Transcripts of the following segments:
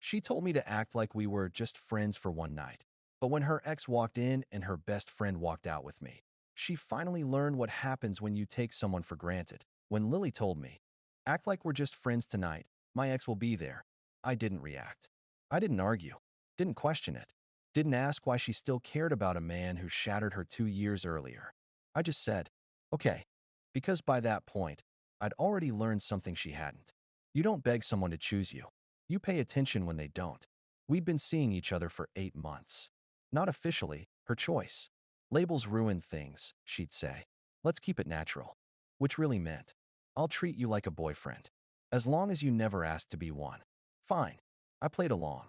She told me to act like we were just friends for one night. But when her ex walked in and her best friend walked out with me, she finally learned what happens when you take someone for granted. When Lily told me, act like we're just friends tonight, my ex will be there, I didn't react. I didn't argue, didn't question it, didn't ask why she still cared about a man who shattered her 2 years earlier. I just said, okay, because by that point, I'd already learned something she hadn't. You don't beg someone to choose you. You pay attention when they don't. We'd been seeing each other for 8 months. Not officially, her choice. Labels ruin things, she'd say. Let's keep it natural. Which really meant, I'll treat you like a boyfriend. As long as you never ask to be one. Fine. I played along.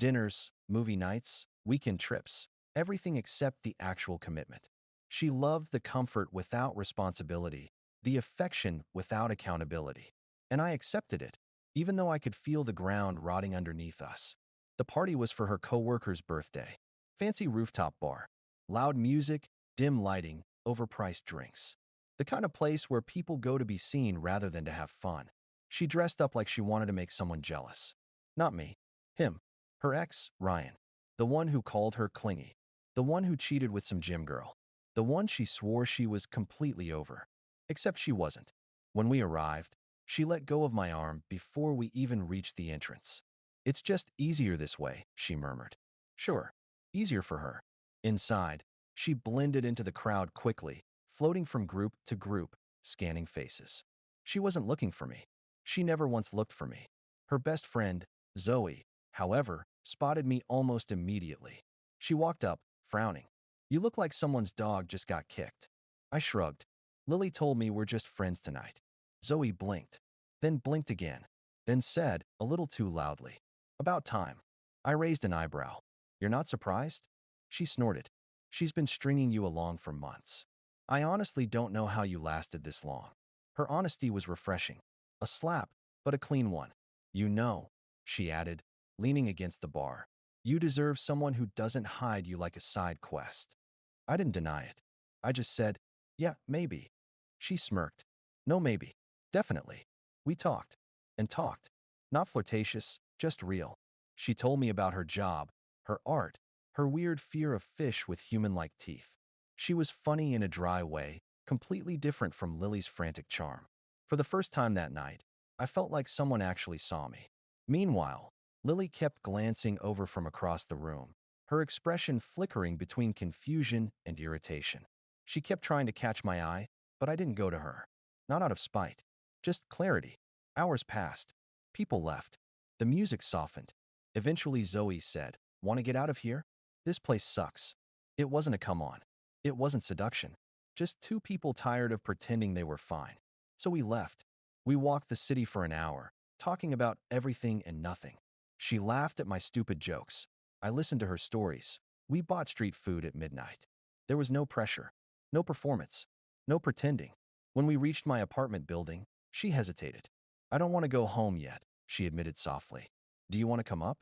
Dinners, movie nights, weekend trips, everything except the actual commitment. She loved the comfort without responsibility, the affection without accountability. And I accepted it, even though I could feel the ground rotting underneath us. The party was for her coworker's birthday. Fancy rooftop bar. Loud music, dim lighting, overpriced drinks. The kind of place where people go to be seen rather than to have fun. She dressed up like she wanted to make someone jealous. Not me. Him. Her ex, Ryan. The one who called her clingy. The one who cheated with some gym girl. The one she swore she was completely over. Except she wasn't. When we arrived, she let go of my arm before we even reached the entrance. It's just easier this way, she murmured. Sure, easier for her. Inside, she blended into the crowd quickly, floating from group to group, scanning faces. She wasn't looking for me. She never once looked for me. Her best friend, Zoe, however, spotted me almost immediately. She walked up, frowning. You look like someone's dog just got kicked. I shrugged. Lily told me we're just friends tonight. Zoe blinked, then blinked again, then said, a little too loudly, about time. I raised an eyebrow. You're not surprised? She snorted. She's been stringing you along for months. I honestly don't know how you lasted this long. Her honesty was refreshing. A slap, but a clean one. You know, she added, leaning against the bar. You deserve someone who doesn't hide you like a side quest. I didn't deny it. I just said, yeah, maybe. She smirked. No, maybe. Definitely. We talked. And talked. Not flirtatious, just real. She told me about her job, her art, her weird fear of fish with human-like teeth. She was funny in a dry way, completely different from Lily's frantic charm. For the first time that night, I felt like someone actually saw me. Meanwhile, Lily kept glancing over from across the room, her expression flickering between confusion and irritation. She kept trying to catch my eye, but I didn't go to her. Not out of spite. Just clarity. Hours passed. People left. The music softened. Eventually Zoe said, "Want to get out of here? This place sucks." It wasn't a come-on. It wasn't seduction. Just two people tired of pretending they were fine. So we left. We walked the city for an hour, talking about everything and nothing. She laughed at my stupid jokes. I listened to her stories. We bought street food at midnight. There was no pressure, no performance, no pretending. When we reached my apartment building, she hesitated. I don't want to go home yet, she admitted softly. Do you want to come up?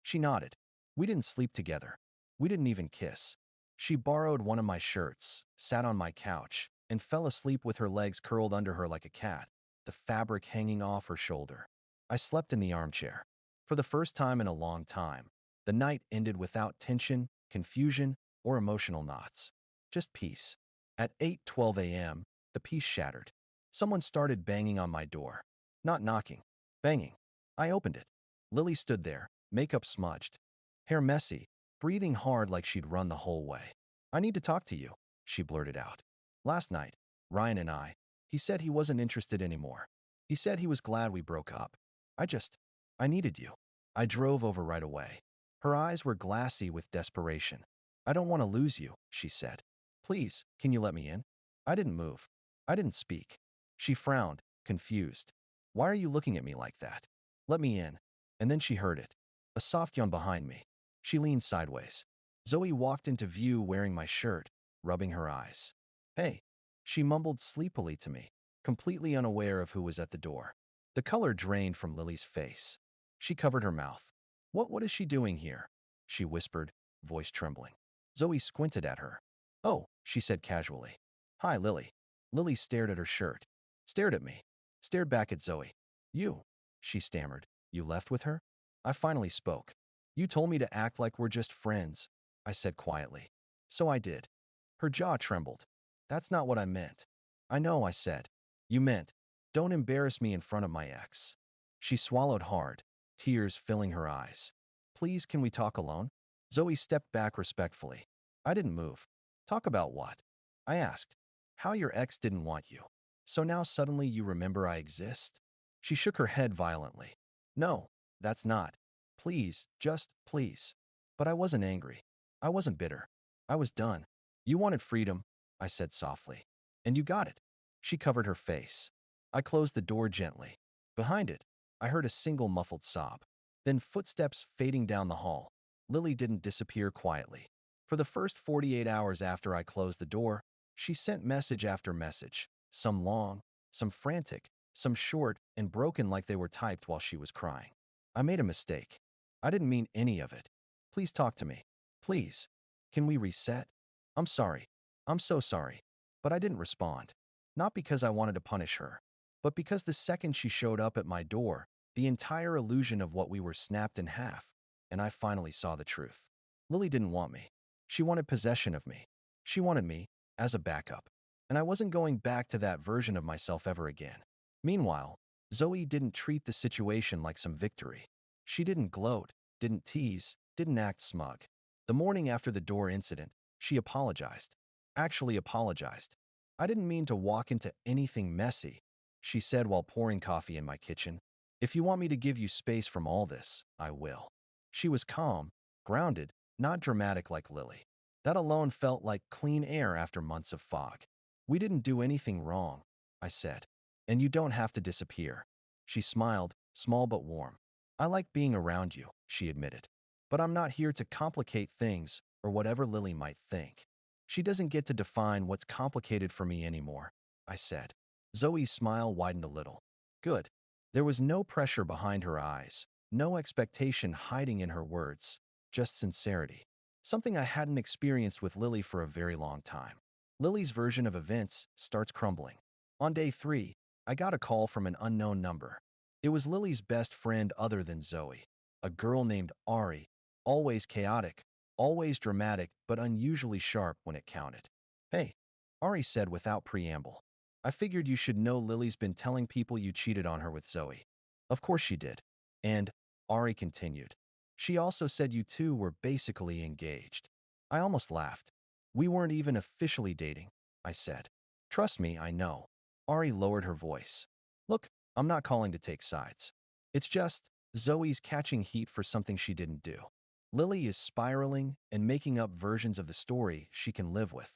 She nodded. We didn't sleep together. We didn't even kiss. She borrowed one of my shirts, sat on my couch, and fell asleep with her legs curled under her like a cat, the fabric hanging off her shoulder. I slept in the armchair. For the first time in a long time, the night ended without tension, confusion, or emotional knots. Just peace. At 8:12 a.m., the peace shattered. Someone started banging on my door. Not knocking. Banging. I opened it. Lily stood there, makeup smudged, hair messy, breathing hard like she'd run the whole way. I need to talk to you, she blurted out. Last night, Ryan and he said he wasn't interested anymore. He said he was glad we broke up. I needed you. I drove over right away. Her eyes were glassy with desperation. I don't want to lose you, she said. Please, can you let me in? I didn't move. I didn't speak. She frowned, confused. Why are you looking at me like that? Let me in. And then she heard it. A soft yawn behind me. She leaned sideways. Zoe walked into view wearing my shirt, rubbing her eyes. Hey, she mumbled sleepily to me, completely unaware of who was at the door. The color drained from Lily's face. She covered her mouth. What is she doing here? She whispered, voice trembling. Zoe squinted at her. Oh, she said casually. Hi, Lily. Lily stared at her shirt, stared at me, stared back at Zoe. You, she stammered. You left with her? I finally spoke. You told me to act like we're just friends, I said quietly. So I did. Her jaw trembled. That's not what I meant. I know, I said. You meant, don't embarrass me in front of my ex. She swallowed hard, tears filling her eyes. Please, can we talk alone? Zoe stepped back respectfully. I didn't move. Talk about what? I asked. How your ex didn't want you. So now suddenly you remember I exist? She shook her head violently. No, that's not. Please, just please. But I wasn't angry. I wasn't bitter. I was done. You wanted freedom, I said softly. And you got it. She covered her face. I closed the door gently. Behind it, I heard a single muffled sob. Then footsteps fading down the hall. Lily didn't disappear quietly. For the first 48 hours after I closed the door, she sent message after message, some long, some frantic, some short and broken like they were typed while she was crying. I made a mistake. I didn't mean any of it. Please talk to me. Please. Can we reset? I'm sorry. I'm so sorry. But I didn't respond. Not because I wanted to punish her, but because the second she showed up at my door, the entire illusion of what we were snapped in half, and I finally saw the truth. Lily didn't want me. She wanted possession of me. She wanted me as a backup. And I wasn't going back to that version of myself ever again. Meanwhile, Zoe didn't treat the situation like some victory. She didn't gloat, didn't tease, didn't act smug. The morning after the door incident, she apologized. Actually apologized. I didn't mean to walk into anything messy, she said while pouring coffee in my kitchen. If you want me to give you space from all this, I will. She was calm, grounded, not dramatic like Lily. That alone felt like clean air after months of fog. We didn't do anything wrong, I said. And you don't have to disappear. She smiled, small but warm. I like being around you, she admitted. But I'm not here to complicate things or whatever Lily might think. She doesn't get to define what's complicated for me anymore, I said. Zoe's smile widened a little. Good. There was no pressure behind her eyes, no expectation hiding in her words, just sincerity. Something I hadn't experienced with Lily for a very long time. Lily's version of events starts crumbling. On day 3, I got a call from an unknown number. It was Lily's best friend other than Zoe, a girl named Ari, always chaotic, always dramatic, but unusually sharp when it counted. Hey, Ari said without preamble. I figured you should know Lily's been telling people you cheated on her with Zoe. Of course she did. And, Ari continued, she also said you two were basically engaged. I almost laughed. We weren't even officially dating, I said. Trust me, I know. Ari lowered her voice. Look, I'm not calling to take sides. It's just, Zoe's catching heat for something she didn't do. Lily is spiraling and making up versions of the story she can live with.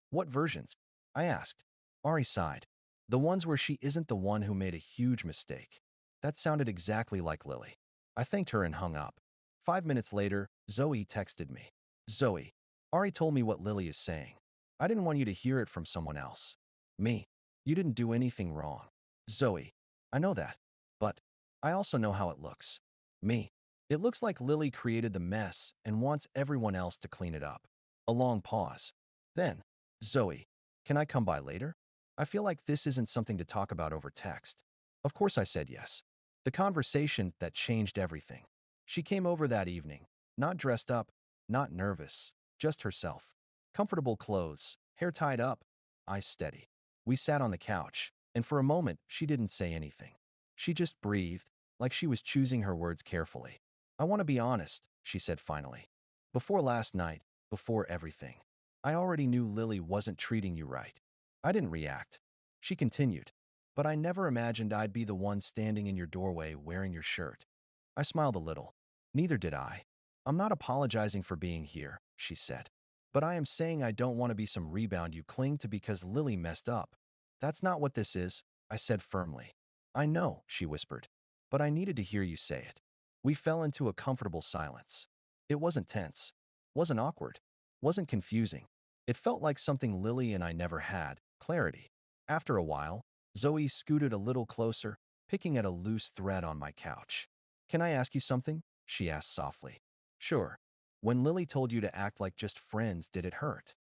What versions? I asked. Ari sighed. The ones where she isn't the one who made a huge mistake. That sounded exactly like Lily. I thanked her and hung up. 5 minutes later, Zoe texted me. Zoe, Ari told me what Lily is saying. I didn't want you to hear it from someone else. Me. You didn't do anything wrong. Zoe, I know that. But I also know how it looks. Me. It looks like Lily created the mess and wants everyone else to clean it up. A long pause. Then, Zoe, can I come by later? I feel like this isn't something to talk about over text. Of course I said yes. The conversation that changed everything. She came over that evening, not dressed up, not nervous, just herself. Comfortable clothes, hair tied up, eyes steady. We sat on the couch, and for a moment she didn't say anything. She just breathed, like she was choosing her words carefully. I want to be honest, she said finally. Before last night, before everything, I already knew Lily wasn't treating you right. I didn't react. She continued, but I never imagined I'd be the one standing in your doorway wearing your shirt. I smiled a little. Neither did I. I'm not apologizing for being here, she said. But I am saying I don't want to be some rebound you cling to because Lily messed up. That's not what this is, I said firmly. I know, she whispered. But I needed to hear you say it. We fell into a comfortable silence. It wasn't tense. Wasn't awkward. Wasn't confusing. It felt like something Lily and I never had, clarity. After a while, Zoe scooted a little closer, picking at a loose thread on my couch. Can I ask you something? She asked softly. Sure. When Lily told you to act like just friends, did it hurt?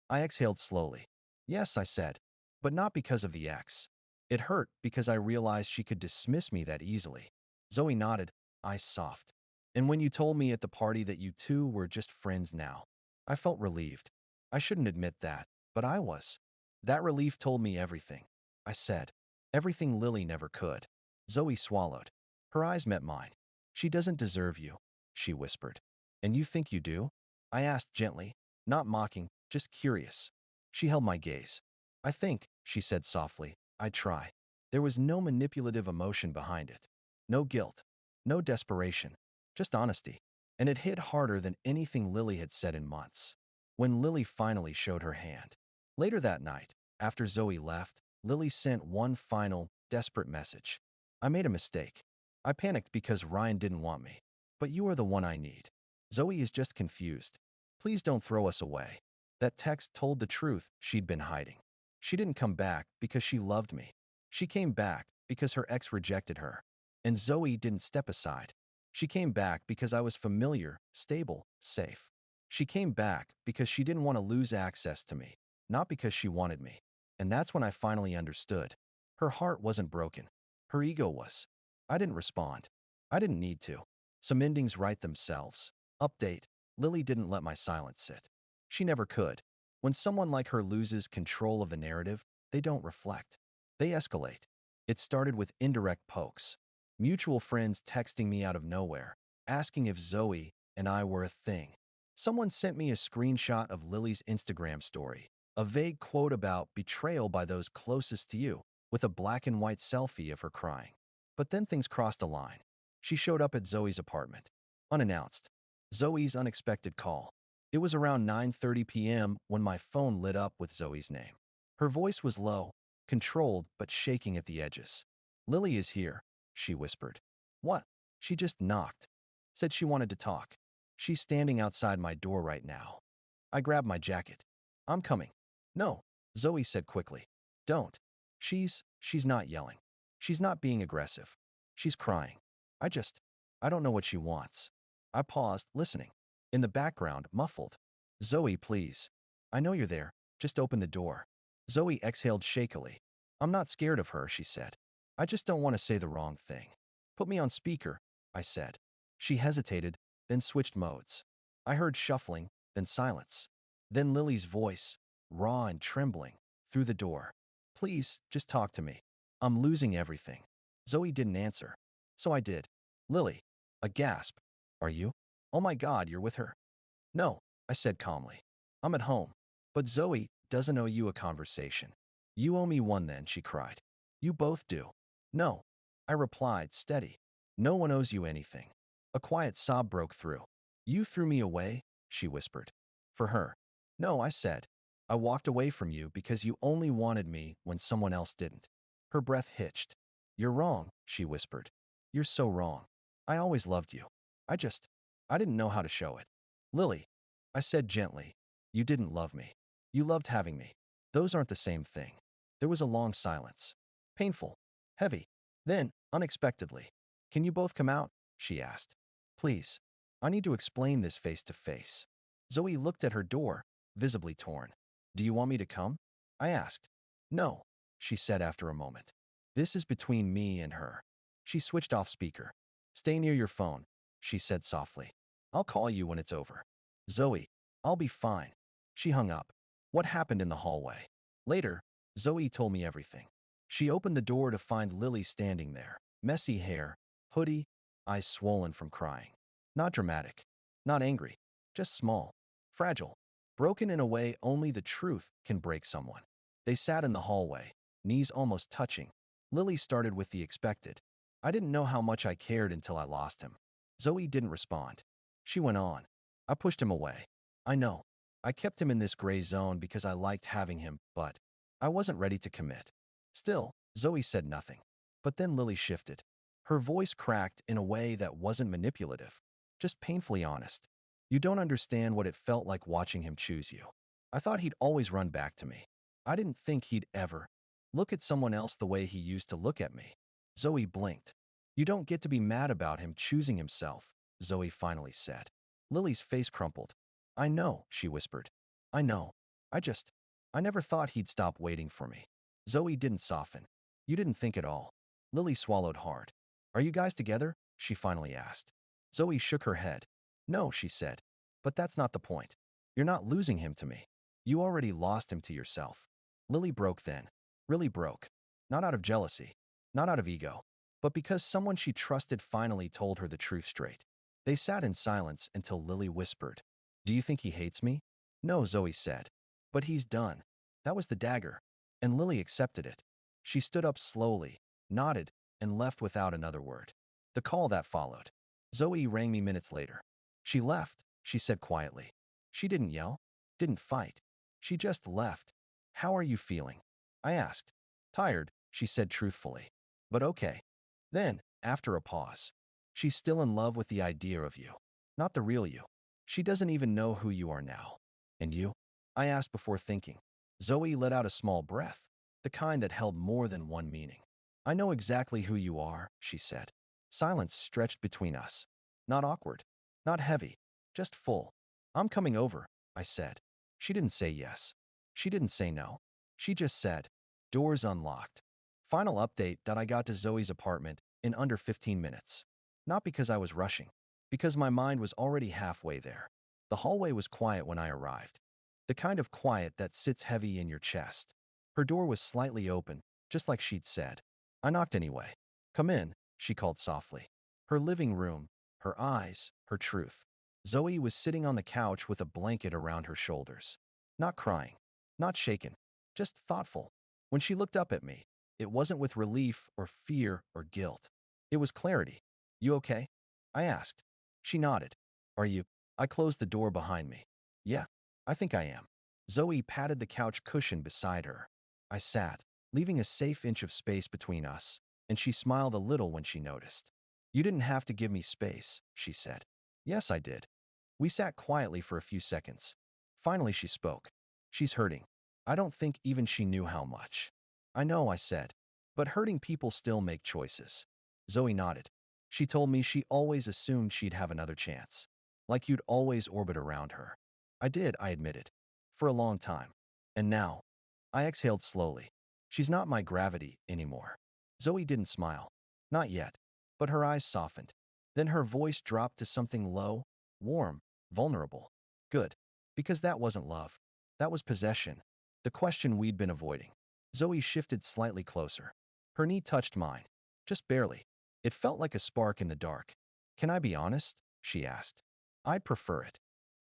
I exhaled slowly. Yes, I said, but not because of the ex. It hurt because I realized she could dismiss me that easily. Zoe nodded, eyes soft. And when you told me at the party that you two were just friends now, I felt relieved. I shouldn't admit that, but I was. That relief told me everything. I said. Everything Lily never could. Zoe swallowed. Her eyes met mine. She doesn't deserve you, she whispered. And you think you do? I asked gently, not mocking, just curious. She held my gaze. I think, she said softly, I try. There was no manipulative emotion behind it. No guilt. No desperation. Just honesty. And it hit harder than anything Lily had said in months. When Lily finally showed her hand. Later that night, after Zoe left, Lily sent one final, desperate message. I made a mistake. I panicked because Ryan didn't want me. But you are the one I need. Zoe is just confused. Please don't throw us away. That text told the truth she'd been hiding. She didn't come back because she loved me. She came back because her ex rejected her. And Zoe didn't step aside. She came back because I was familiar, stable, safe. She came back because she didn't want to lose access to me, not because she wanted me. And that's when I finally understood. Her heart wasn't broken. Her ego was. I didn't respond. I didn't need to. Some endings write themselves. Update. Lily didn't let my silence sit. She never could. When someone like her loses control of the narrative, they don't reflect. They escalate. It started with indirect pokes. Mutual friends texting me out of nowhere, asking if Zoe and I were a thing. Someone sent me a screenshot of Lily's Instagram story, a vague quote about betrayal by those closest to you, with a black and white selfie of her crying. But then things crossed a line. She showed up at Zoe's apartment, unannounced. Zoe's unexpected call. It was around 9:30 p.m. when my phone lit up with Zoe's name. Her voice was low, controlled but shaking at the edges. Lily is here, she whispered. What? She just knocked. Said she wanted to talk. She's standing outside my door right now. I grabbed my jacket. I'm coming. No, Zoe said quickly. Don't. She's not yelling. She's not being aggressive. She's crying. I don't know what she wants. I paused, listening. In the background, muffled. Zoe, please. I know you're there. Just open the door. Zoe exhaled shakily. I'm not scared of her, she said. I just don't want to say the wrong thing. Put me on speaker, I said. She hesitated, then switched modes. I heard shuffling, then silence. Then Lily's voice, raw and trembling, through the door. Please, just talk to me. I'm losing everything. Zoe didn't answer. So I did. Lily. A gasp. Are you? Oh my God, you're with her? No, I said calmly. I'm at home. But Zoe doesn't owe you a conversation. You owe me one then, she cried. You both do. No, I replied, steady. No one owes you anything. A quiet sob broke through. You threw me away, she whispered. For her. No, I said. I walked away from you because you only wanted me when someone else didn't. Her breath hitched. You're wrong, she whispered. You're so wrong. I always loved you. I didn't know how to show it. Lily, I said gently, you didn't love me. You loved having me. Those aren't the same thing. There was a long silence. Painful. Heavy. Then, unexpectedly, can you both come out? She asked. Please. I need to explain this face to face. Zoe looked at her door, visibly torn. Do you want me to come? I asked. No, she said after a moment. This is between me and her. She switched off speaker. Stay near your phone, she said softly. I'll call you when it's over. Zoe, I'll be fine. She hung up. What happened in the hallway? Later, Zoe told me everything. She opened the door to find Lily standing there. Messy hair, hoodie, eyes swollen from crying. Not dramatic. Not angry. Just small. Fragile. Broken in a way only the truth can break someone. They sat in the hallway, knees almost touching. Lily started with the expected. I didn't know how much I cared until I lost him. Zoe didn't respond. She went on. I pushed him away. I know. I kept him in this gray zone because I liked having him, but I wasn't ready to commit. Still, Zoe said nothing. But then Lily shifted. Her voice cracked in a way that wasn't manipulative, just painfully honest. You don't understand what it felt like watching him choose you. I thought he'd always run back to me. I didn't think he'd ever look at someone else the way he used to look at me. Zoe blinked. You don't get to be mad about him choosing himself, Zoe finally said. Lily's face crumpled. I know, she whispered. I know. I never thought he'd stop waiting for me. Zoe didn't soften. You didn't think at all. Lily swallowed hard. Are you guys together? She finally asked. Zoe shook her head. No, she said. But that's not the point. You're not losing him to me. You already lost him to yourself. Lily broke then. Really broke. Not out of jealousy. Not out of ego. But because someone she trusted finally told her the truth straight. They sat in silence until Lily whispered, "Do you think he hates me?" "No," Zoe said. "But he's done." That was the dagger. And Lily accepted it. She stood up slowly, nodded, and left without another word. The call that followed. Zoe rang me minutes later. She left, she said quietly. She didn't yell, didn't fight. She just left. "How are you feeling?" I asked. "Tired," she said truthfully. "But okay." Then, after a pause, "She's still in love with the idea of you, not the real you. She doesn't even know who you are now." "And you?" I asked before thinking. Zoe let out a small breath, the kind that held more than one meaning. "I know exactly who you are," she said. Silence stretched between us. Not awkward, not heavy, just full. "I'm coming over," I said. She didn't say yes. She didn't say no. She just said, "Doors unlocked." Final update that I got to Zoe's apartment in under 15 minutes. Not because I was rushing, because my mind was already halfway there. The hallway was quiet when I arrived. The kind of quiet that sits heavy in your chest. Her door was slightly open, just like she'd said. I knocked anyway. "Come in," she called softly. Her living room, her eyes, her truth. Zoe was sitting on the couch with a blanket around her shoulders. Not crying, not shaken, just thoughtful. When she looked up at me, it wasn't with relief or fear or guilt. It was clarity. "You okay?" I asked. She nodded. "Are you?" I closed the door behind me. "Yeah, I think I am." Zoe patted the couch cushion beside her. I sat, leaving a safe inch of space between us, and she smiled a little when she noticed. "You didn't have to give me space," she said. "Yes, I did." We sat quietly for a few seconds. Finally, she spoke. "She's hurting." I don't think even she knew how much. "I know," I said. "But hurting people still make choices." Zoe nodded. "She told me she always assumed she'd have another chance. Like you'd always orbit around her." "I did," I admitted. "For a long time. And now." I exhaled slowly. "She's not my gravity anymore." Zoe didn't smile. Not yet. But her eyes softened. Then her voice dropped to something low, warm, vulnerable. "Good. Because that wasn't love. That was possession. The question we'd been avoiding." Zoe shifted slightly closer. Her knee touched mine. Just barely. It felt like a spark in the dark. "Can I be honest?" she asked. "I'd prefer it."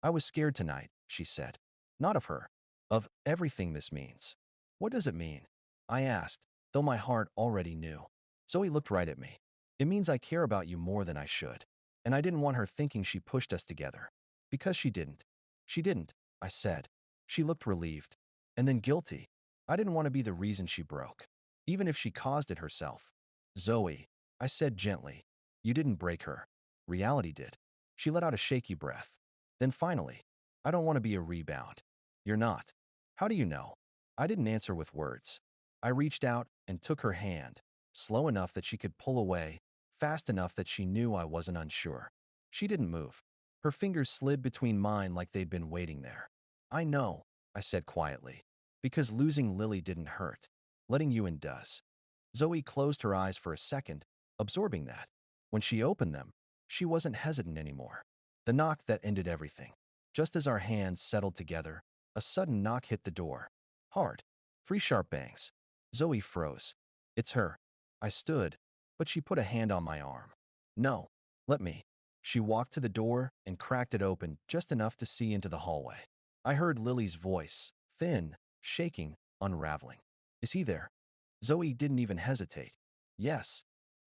"I was scared tonight," she said. "Not of her. Of everything this means." "What does it mean?" I asked, though my heart already knew. Zoe looked right at me. "It means I care about you more than I should." And I didn't want her thinking she pushed us together. Because she didn't. She didn't, I said. She looked relieved. And then guilty. I didn't want to be the reason she broke. Even if she caused it herself. "Zoe," I said gently, "you didn't break her. Reality did." She let out a shaky breath. Then finally, "I don't want to be a rebound." "You're not." "How do you know?" I didn't answer with words. I reached out and took her hand, slow enough that she could pull away, fast enough that she knew I wasn't unsure. She didn't move. Her fingers slid between mine like they'd been waiting there. "I know," I said quietly, "because losing Lily didn't hurt. Letting you in does." Zoe closed her eyes for a second, absorbing that. When she opened them, she wasn't hesitant anymore. The knock that ended everything. Just as our hands settled together, a sudden knock hit the door. Hard. 3 sharp bangs. Zoe froze. "It's her." I stood, but she put a hand on my arm. "No. Let me." She walked to the door and cracked it open just enough to see into the hallway. I heard Lily's voice, thin, shaking, unraveling. "Is he there?" Zoe didn't even hesitate. "Yes."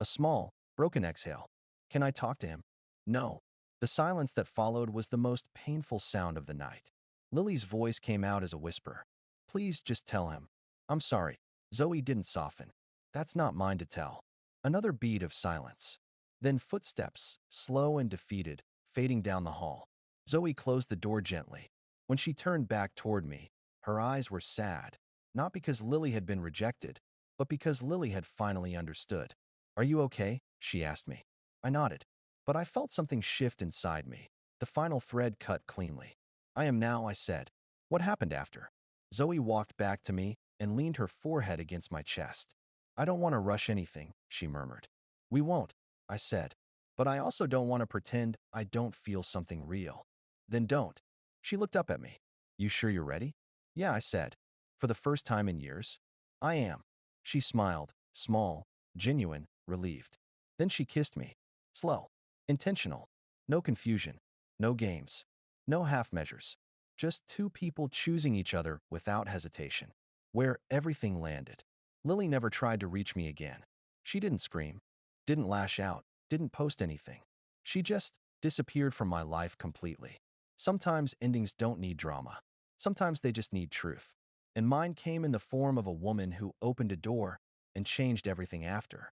A small, broken exhale. "Can I talk to him?" "No." The silence that followed was the most painful sound of the night. Lily's voice came out as a whisper. "Please just tell him. I'm sorry." Zoe didn't soften. "That's not mine to tell." Another beat of silence. Then footsteps, slow and defeated, fading down the hall. Zoe closed the door gently. When she turned back toward me, her eyes were sad, not because Lily had been rejected, but because Lily had finally understood. "Are you okay?" she asked me. I nodded. But I felt something shift inside me. The final thread cut cleanly. "I am now," I said. "What happened after?" Zoe walked back to me and leaned her forehead against my chest. "I don't want to rush anything," she murmured. "We won't," I said. but I also don't want to pretend I don't feel something real. Then don't. She looked up at me. You sure you're ready? Yeah, I said. For the first time in years? I am. She smiled, small, genuine, relieved. Then she kissed me. Slow. Intentional. No confusion. No games. No half measures. Just two people choosing each other without hesitation. Where everything landed. Lily never tried to reach me again. She didn't scream, didn't lash out, didn't post anything. She just disappeared from my life completely. Sometimes endings don't need drama. Sometimes they just need truth. And mine came in the form of a woman who opened a door and changed everything after.